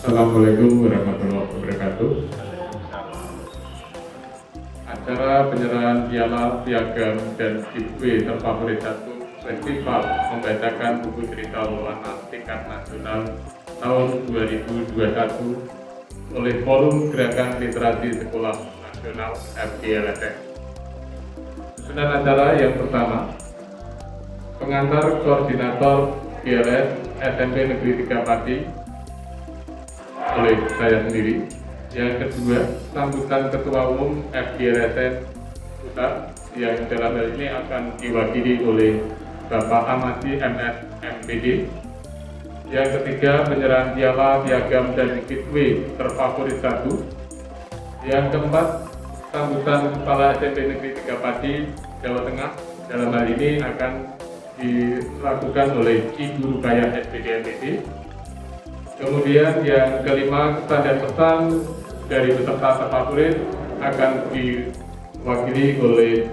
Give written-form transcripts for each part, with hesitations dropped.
Assalamualaikum warahmatullahi wabarakatuh. Acara penyerahan piala, piagam, dan giveaway terfavorit satu festival membacakan buku cerita Loana tingkat nasional tahun 2021 oleh Forum Gerakan Literasi Sekolah Nasional FGLSN. Susunan acara yang pertama, pengantar koordinator GLS SMP Negeri 3 Pati oleh saya sendiri. Yang kedua, sambutan Ketua Umum FGLSN Pusat yang dalam hal ini akan diwakili oleh Bapak Amati MS MPD. Yang ketiga, penyerahan piala, piagam, dan giveaway terfavorit satu. Yang keempat, sambutan Kepala SMP Negeri 3 Pati Jawa Tengah dalam hal ini akan dilakukan oleh Ibu Rukayah SPD MPD. Kemudian yang kelima, kesan dan pesan dari peserta terfavorit akan diwakili oleh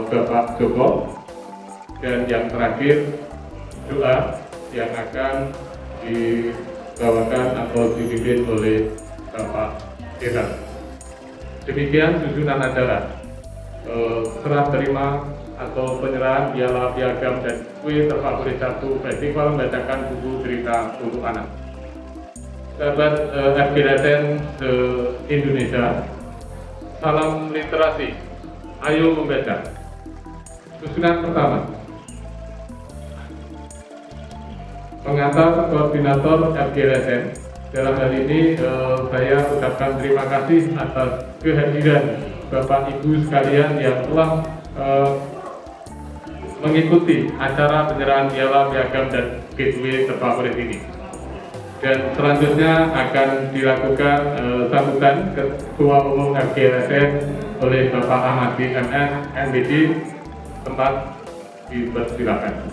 Bapak Joko. Dan yang terakhir, doa yang akan dibawakan atau dipimpin oleh Bapak Iran. Demikian susunan acara. Serah terima atau penyerahan piala, piagam, dan kue terfavorit satu festival membacakan buku cerita untuk anak. Sahabat FGLSN se-Indonesia, salam literasi, ayo membaca. Susunan pertama, pengantar koordinator FGLSN. Dalam hal ini saya ucapkan terima kasih atas kehadiran Bapak Ibu sekalian yang telah mengikuti acara penyerahan piala, piagam, dan giveaway terfavorit ini. Dan selanjutnya akan dilakukan sambutan Ketua Umum FGLSN oleh Bapak Amati MS MPD. Tempat dipersilakan.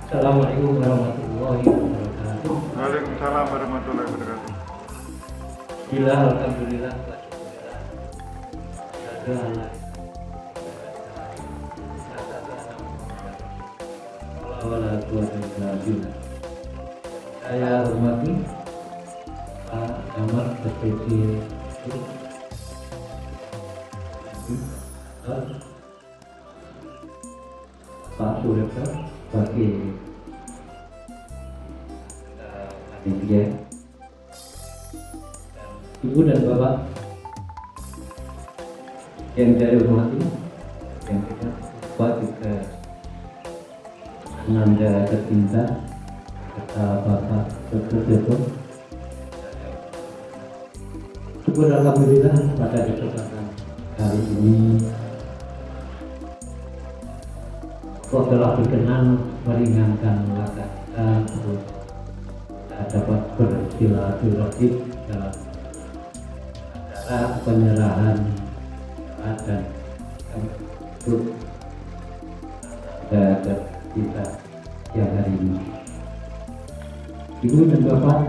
Assalamualaikum warahmatullahi wabarakatuh. Waalaikumsalam warahmatullahi wabarakatuh. Bila alhamdulillah ada anak saya hormati Pak Damar SPD Pak Suryapto sebagai panitia, Ibu dan Bapak yang saya hormati, yang kita Pak juga Ananda tercinta serta Bapak Dr. Joko. Syukur alhamdulillah pada kesempatan kali ini kok telah berkenan meringankan langkah kita untuk dapat bersilaturahim dalam acara penyerahan dan untuk kita yang hari ini. Ibu dan Bapak,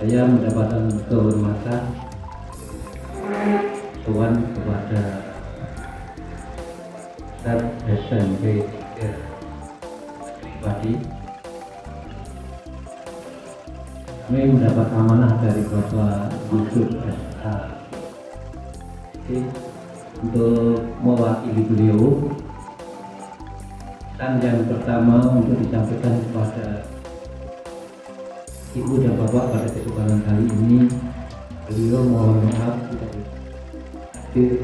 saya mendapatkan kehormatan Tuhan kepada SMP pribadi. Kami mendapat amanah dari Bapak Yusuf SH untuk mewakili beliau, dan yang pertama untuk disampaikan kepada Ibu dan Bapak pada kesempatan kali ini, beliau mohon maaf tidak hadir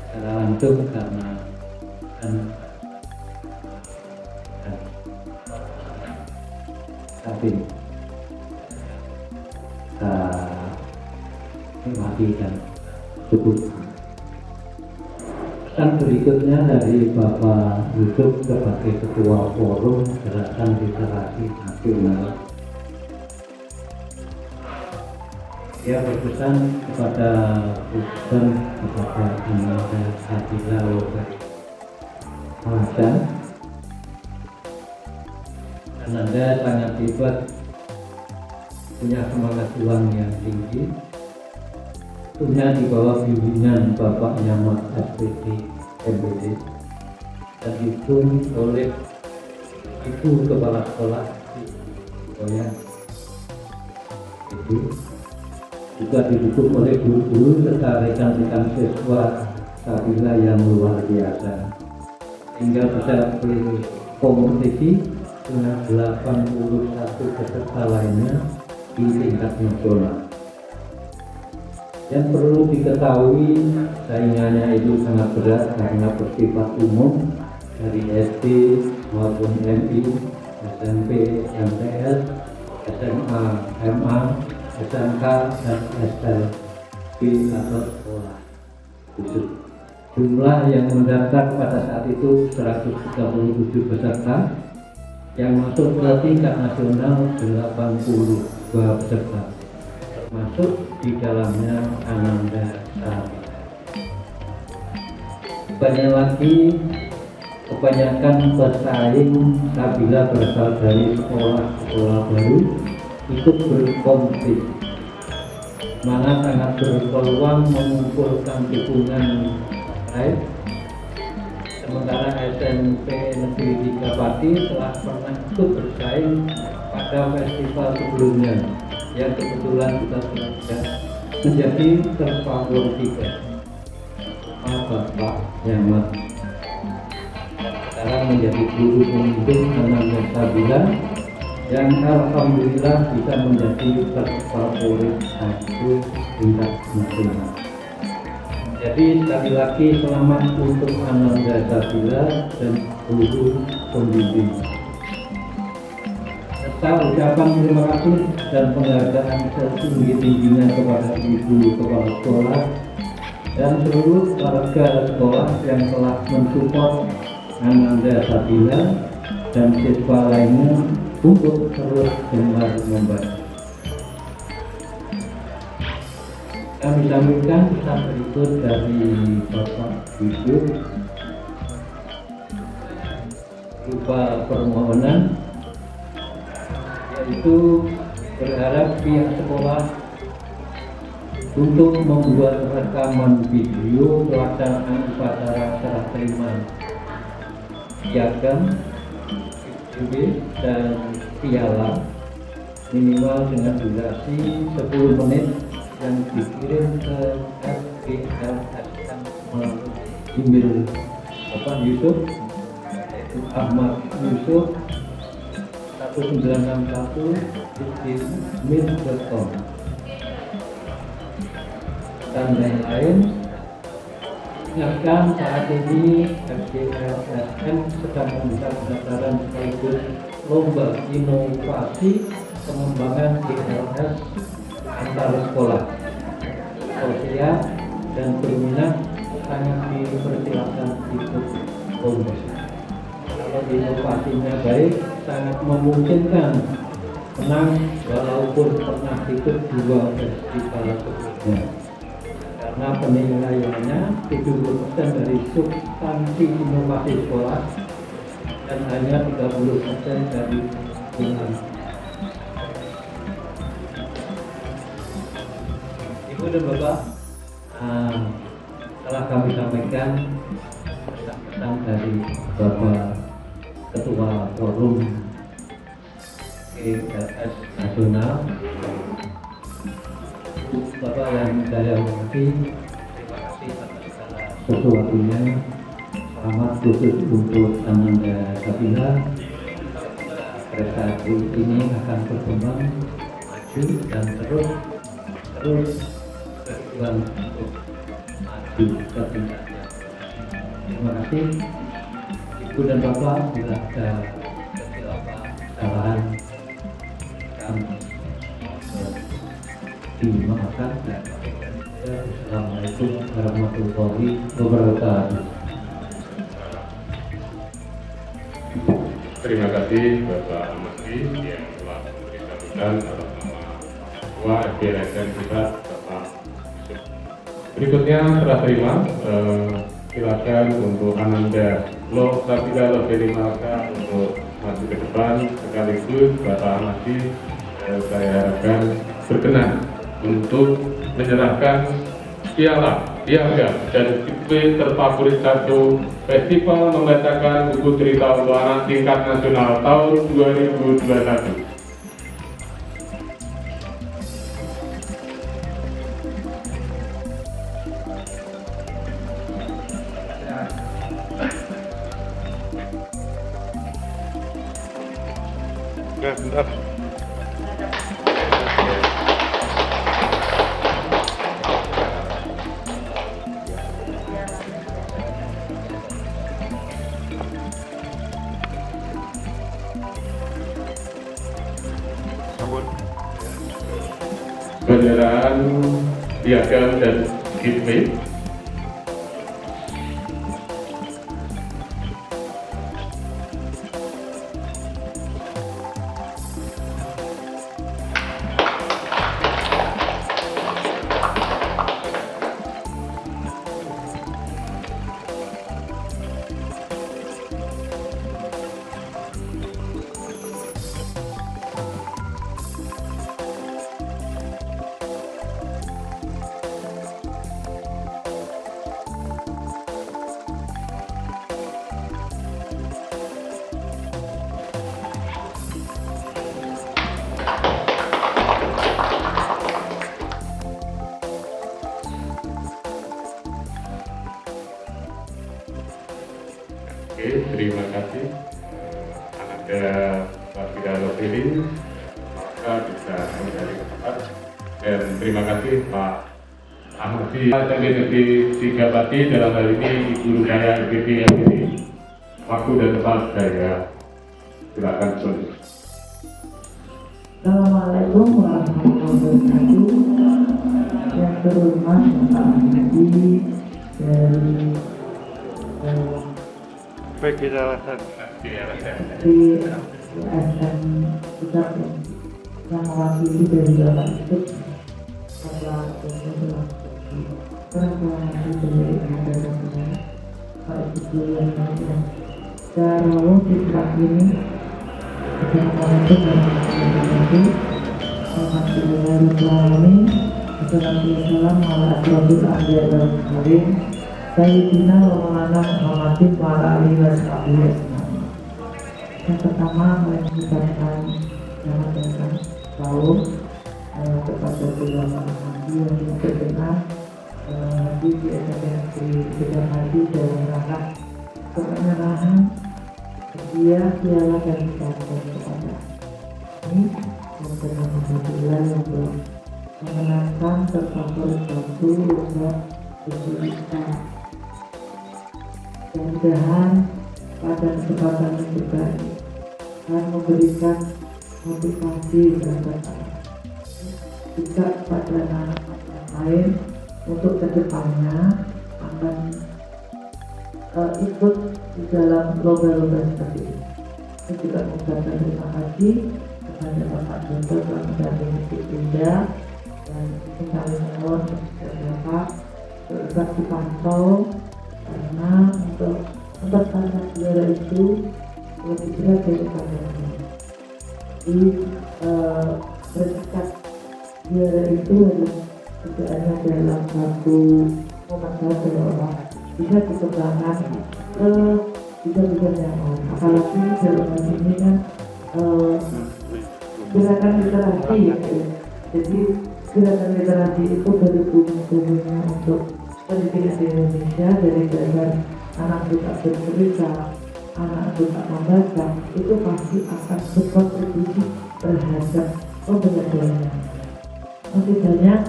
secara langsung karena tapi nikmati dan syukur. Pesan berikutnya dari Bapak Yusuf sebagai Ketua Forum Gerakan Literasi Nasional. Dia berpesan kepada Ananda Sadila Hasan. Ananda sangat hebat punya semangat juang yang tinggi, tentunya di bawah bimbingan Bapaknya Mas SPD MPD dan didukung oleh Ibu Kepala Sekolah di Koya. Itu juga didukung oleh guru-guru serta rekan-rekan siswa Sabila yang luar biasa, hingga bisa berkompetisi dengan 81 peserta lainnya di tingkat nasional. Yang perlu diketahui, saingannya itu sangat berat karena bersifat umum dari SD maupun MI, SMP, MTS, SMA, MA, SMK, dan SLB atau sekolah khusus. Jumlah yang mendaftar pada saat itu 137 peserta, yang masuk ke tingkat nasional 82 peserta, termasuk di dalamnya Ananda Sabila. Kebanyakan pesaing Sabila berasal dari sekolah-sekolah baru ikut berkompetisi, mana sangat berpeluang mengumpulkan dukungan baik. Sementara SMP Negeri 3 Pati telah pernah ikut bersaing pada festival sebelumnya yang kebetulan juga sudah menjadi terfavorit Bapak Nyamat, sekarang menjadi guru pemimpin Ananda Sabila yang alhamdulillah bisa menjadi terfavorit satu tingkat nasional. Jadi sekali lagi selamat untuk Ananda Sabila dan guru pembimbing. Serta ucapan terima kasih dan penghargaan setinggi-tingginya kepada Ibu Kepala Sekolah dan seluruh warga sekolah yang telah mensupport Ananda Sabila dan siswa lainnya untuk terus gemar membaca. Kami sampaikan pesan berikut dari Bapak Ibu berupa permohonan, yaitu berharap pihak sekolah untuk membuat rekaman video pelaksanaan upacara serah terima piagam, dan piala minimal dengan durasi 10 menit yang dikirim ke FBLSM melalui email Bapak Yusuf, yaitu Ahmad Yusuf 1961@gmail.com. Dan lain-lain. Ingatkan saat ini FBLSM sedang membuka pendaftaran sekaligus lomba inovasi pengembangan GLS antar sekolah. Kalau siap dan berminat sangat dipersilakan ikut lomba. Kalau inovasinya baik, sangat memungkinkan menang walaupun pernah ikut 2 festival sebelumnya. Karena penilaiannya 70% dari substansi inovasi sekolah dan hanya 30% dari nilai. Ibu dan Bapak, telah kami sampaikan pesan dari Bapak Ketua Forum GLS Nasional. Bapak yang saya hormati, terima kasih atas segala sesuatunya. Selamat khusus untuk Ananda Sabila. Prestasi ini akan berkembang, maju dan terus berjuang untuk maju ke tingkat yang lain. Terima kasih Ibu dan Bapak, bila ada kesalahan kami dimaafkan. Assalamualaikum warahmatullahi wabarakatuh. Terima kasih Bapak Masdi yang telah memberi sambutan atas nama Ketua FBLSM kita, Bapak Yusuf. Berikutnya serah terima, silakan untuk Ananda Sabila lebih Malaka untuk maju ke depan, sekaligus Bapak Masdi saya harapkan berkenan untuk menyerahkan piala, piagam, dan giveaway terfavorit 1 Festival Membacakan Buku Cerita untuk Anak Tingkat Nasional tahun 2021. Oke, bentar. Sambut. Penyerahan piagam dan giveaway. Oke, terima kasih. Ada Pak Fidalo Pilih, maka bisa mencari tempat. Dan terima kasih Pak Ahmadi, TPNP 3 Pati, dalam hal ini Ibu Rudaya IPB ini. Waktu dan tempat saya silakan Sony. Assalamualaikum warahmatullahi wabarakatuh. Yang terhormat Pak Ahmadi dari Baik, jelasan. di USM Pusat yang mewakili dari Bapak Yusuf Kepala Orang tua Nabi dari ada dan Pak Ibu yang lainnya. Darawuh Fitrat ini Assalamualaikum warahmatullahi wabarakatuh. Alhamdulillahirrahmanirrahim. Assalamualaikum warahmatullahi wabarakatuh. Sayyidina wa maulana Muhammadin wa ala alihi wa sahbihi ajma'in. Yang pertama, saya mengucapkan selamat datang tahun kepada Beliau Haji yang berkenan di SMK Bidang Haji dalam rangka penyerahan hadiah piala dan piagam kepada ini yang alhamdulillah yang telah memenangkan terfavorit 1 lomba buku cerita. Mudah-mudahan pada kesempatan yang juga akan memberikan motivasi terhadap juga kepada anak-anak yang lain untuk kedepannya akan ikut di dalam lomba-lomba seperti ini. Saya juga mengucapkan terima kasih kepada Bapak Dr. telah mendampingi Bunda dan kami mohon Bapak tetap dipantau karena untuk mempertahankan juara itu lebih berat daripada ini. Jadi berkat juara itu harus tidak hanya dalam satu momen saja orang bisa dikembangkan ke bidang-bidang yang lain. Apalagi dalam hal ini kan gerakan literasi ya. Jadi gerakan literasi itu dari bumi-buminya untuk pendidikan di Indonesia, dari dasar anak tidak bercerita, anak tidak membaca, itu pasti akan berkontribusi terhadap pembelajaran. Masih banyak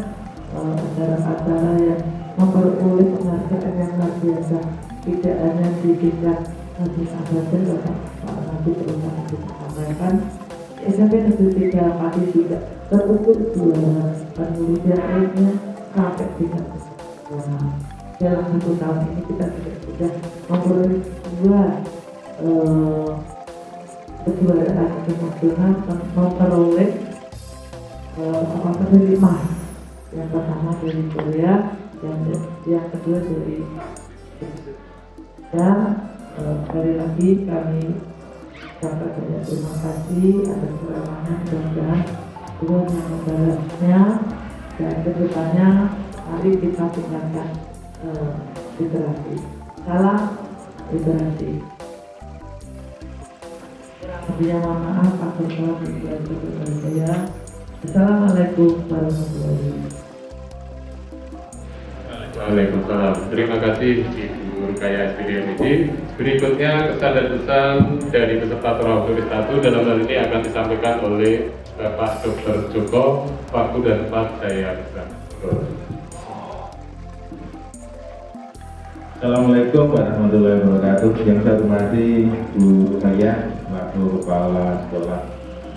acara-acara yang memperoleh penghargaan yang luar biasa, tidak hanya di tingkat nasional saja, Pak nanti berusaha untuk sampaikan. SMP Negeri 3 Pati juga terkumpul juara penelitian lainnya sampai tingkat nasional. Dalam 1 tahun ini kita sudah memperoleh 2 kejuaraan internasional, memperoleh medali emas. Yang pertama dari Korea, yang kedua dari dan sekali lagi kami ucapkan banyak terima kasih atas keramahnya. Mudah-mudahan Tuhan yang membalasnya, dan kedepannya mari kita tingkatkan literasi. Salam literasi. Kurang lebihnya mohon maaf, aku salah dari saya. Assalamualaikum warahmatullahi wabarakatuh. Waalaikumsalam. Terima kasih Ibu Rukaya SPDMID. Berikutnya kesan dan pesan dari peserta Tarawih tulis 1 dalam hal ini akan disampaikan oleh Bapak Dr. Joko. Waktu dan tempat saya berikan. Assalamualaikum warahmatullahi wabarakatuh. Yang saya hormati Bu Rukaya, selaku Kepala Sekolah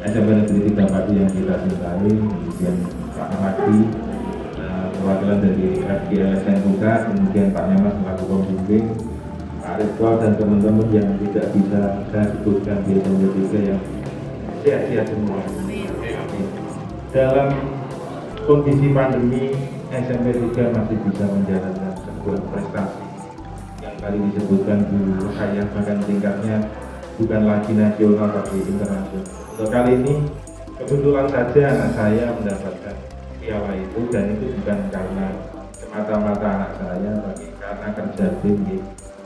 SMP Negeri 3 Pati yang kita cintai, kemudian Pak Ahmadi, perwakilan dari FGLSN Buka, kemudian Pak Nyamas selaku pembimbing, Pak Ridwan dan teman-teman yang tidak bisa saya sebutkan di SMP 3 yang sehat-sehat semua. Dalam kondisi pandemi, SMP 3 masih bisa menjalankan sebuah prestasi yang tadi disebutkan Bu Rukaya, bahkan tingkatnya bukan lagi nasional tapi internasional. Untuk kali ini kebetulan saja anak saya mendapatkan piala itu, dan itu bukan karena semata-mata anak saya, tapi karena kerja tim.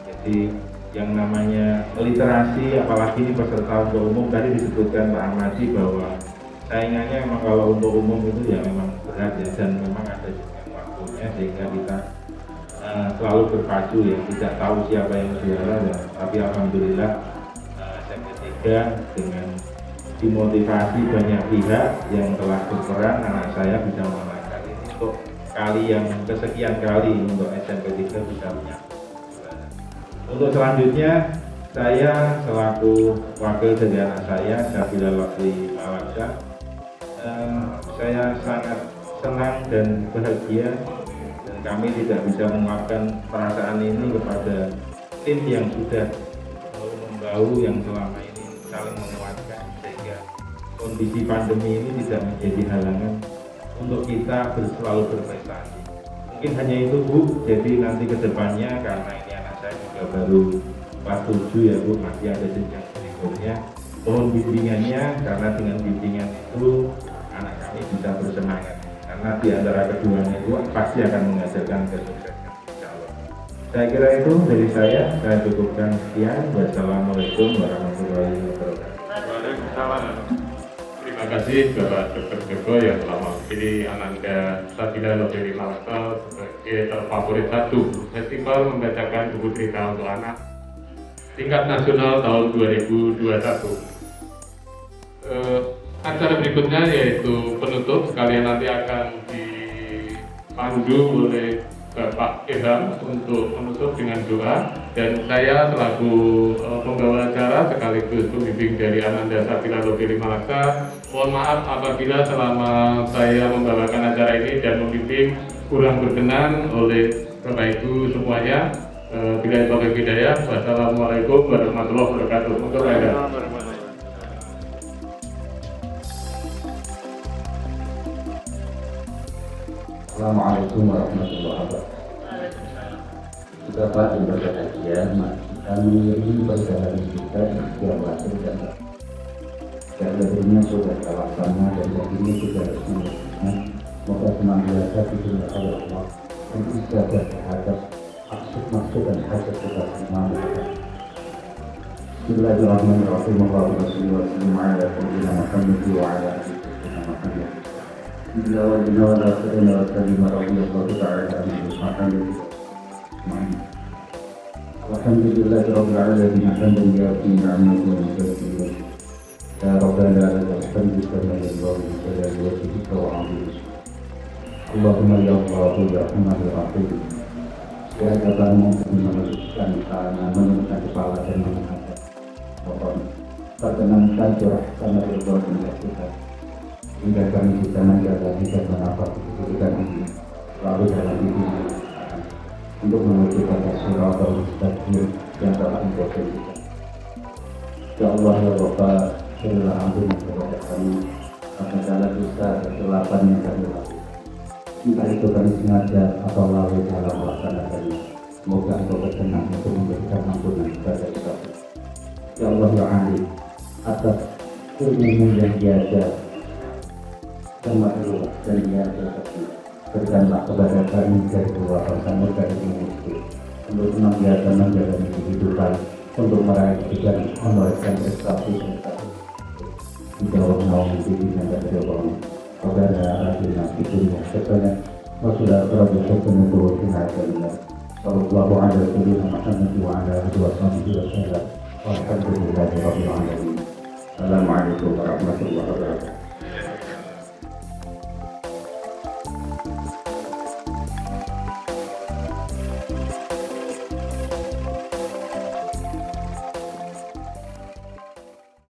Jadi yang namanya literasi, apalagi ini peserta untuk umum, tadi disebutkan Pak Ahmadi bahwa saingannya memang kalau untuk umum itu ya memang berat ya, dan memang ada juga waktunya sehingga kita selalu berpacu ya, tidak tahu siapa yang juara ya, tapi alhamdulillah SMP 3 dengan dimotivasi banyak pihak yang telah berperan, anak saya bisa memenangkan ini untuk kali yang kesekian kali untuk SMP 3 bisa menyambut. Untuk selanjutnya, saya selaku wakil dari anak saya, Syafila Lafli Malaksa, saya sangat senang dan bahagia, dan kami tidak bisa mengungkapkan perasaan ini kepada tim yang sudah membahu yang selama ini saling menguatkan, sehingga kondisi pandemi ini tidak menjadi halangan untuk kita selalu berprestasi. Mungkin hanya itu Bu, jadi nanti ke depannya, karena ini anak saya juga baru kelas 7 ya Bu, masih ada jenjang berikutnya, mohon bimbingannya, karena dengan bimbingan itu anak kami bisa bersemangat, karena di antara keduanya itu pasti akan menghasilkan kesuksesan, insya Allah. Saya kira itu dari saya cukupkan sekian. Wassalamualaikum warahmatullahi wabarakatuh. Waalaikumsalam. Terima kasih Bapak Dr. Joko yang telah mewakili Ananda Sabila Lobeli Malaksa sebagai terfavorit 1 festival membacakan buku cerita untuk anak tingkat nasional tahun 2021. Acara berikutnya yaitu penutup, sekalian nanti akan dipandu oleh Bapak Ilham untuk menutup dengan doa, dan saya selaku pembawa acara sekaligus pembimbing dari Ananda Sabila Lobeli Malaksa, mohon maaf apabila selama saya membawakan acara ini dan membimbing kurang berkenan oleh Bapak Ibu semuanya. Bila Bapak Hidayah, wassalamualaikum warahmatullahi wabarakatuh. Untuk saya. Assalamualaikum warahmatullahi wabarakatuh. Bapak yang berbahagia, kami ini perjalanan kita di setiap waktu dan tentunya sudah terlaksana, dan ini sudah resmi. Semoga senantiasa diberikan oleh Allah dan istiqomah terhadap maksud dan hajat kita semua. Bismillahirrahmanirrahim. Allahumma shalli wa sallim ala sayyidina Muhammad wa ala alihi Muhammad. Bila wajibna wa la salina wa sallim radhiyallahu ta'ala anhu Muhammad. Alhamdulillahi rabbil alamin, hamdan yafi ni'matahu wa shukran. Ya rabbana alhamdulillah wa jalali wajhika wa 'azimi. Allahumma ya Allah ya Rahman ya Rahim. Ya katamu menurunkan tangan, menurunkan kepala dan menghadap. Perkenankan curahkan ridho dan kasih hingga kami bisa menjaga dan menafas kehidupan ini lalu dalam hidup untuk menuju pada siratal mustaqim yang telah Engkau berikan. Ya Allah ya Rabb, berilah ampun kepada kami atas segala dosa kesilapan yang kami lakukan. Entah itu kami sengaja atau lalai dalam melaksanakannya. Semoga Engkau berkenan untuk memberikan ampunan kepada kita. Ya Allah ya Ali, atas ilmu yang tiada berikanlah kepada kami dari keluarga kami dari musuh untuk senantiasa menjalani kehidupan untuk meraih dan menorehkan prestasi-prestasi di bawah naungan pimpinan dan doa kepada Rasulullah Rasulullah sebanyak Rasulullah Rasulullah Sallallahu alaihi Muhammad wa ala alihi wa sahbihi wa sallam walhamdulillahi rabbil alamin. Assalamualaikum warahmatullahi wabarakatuh.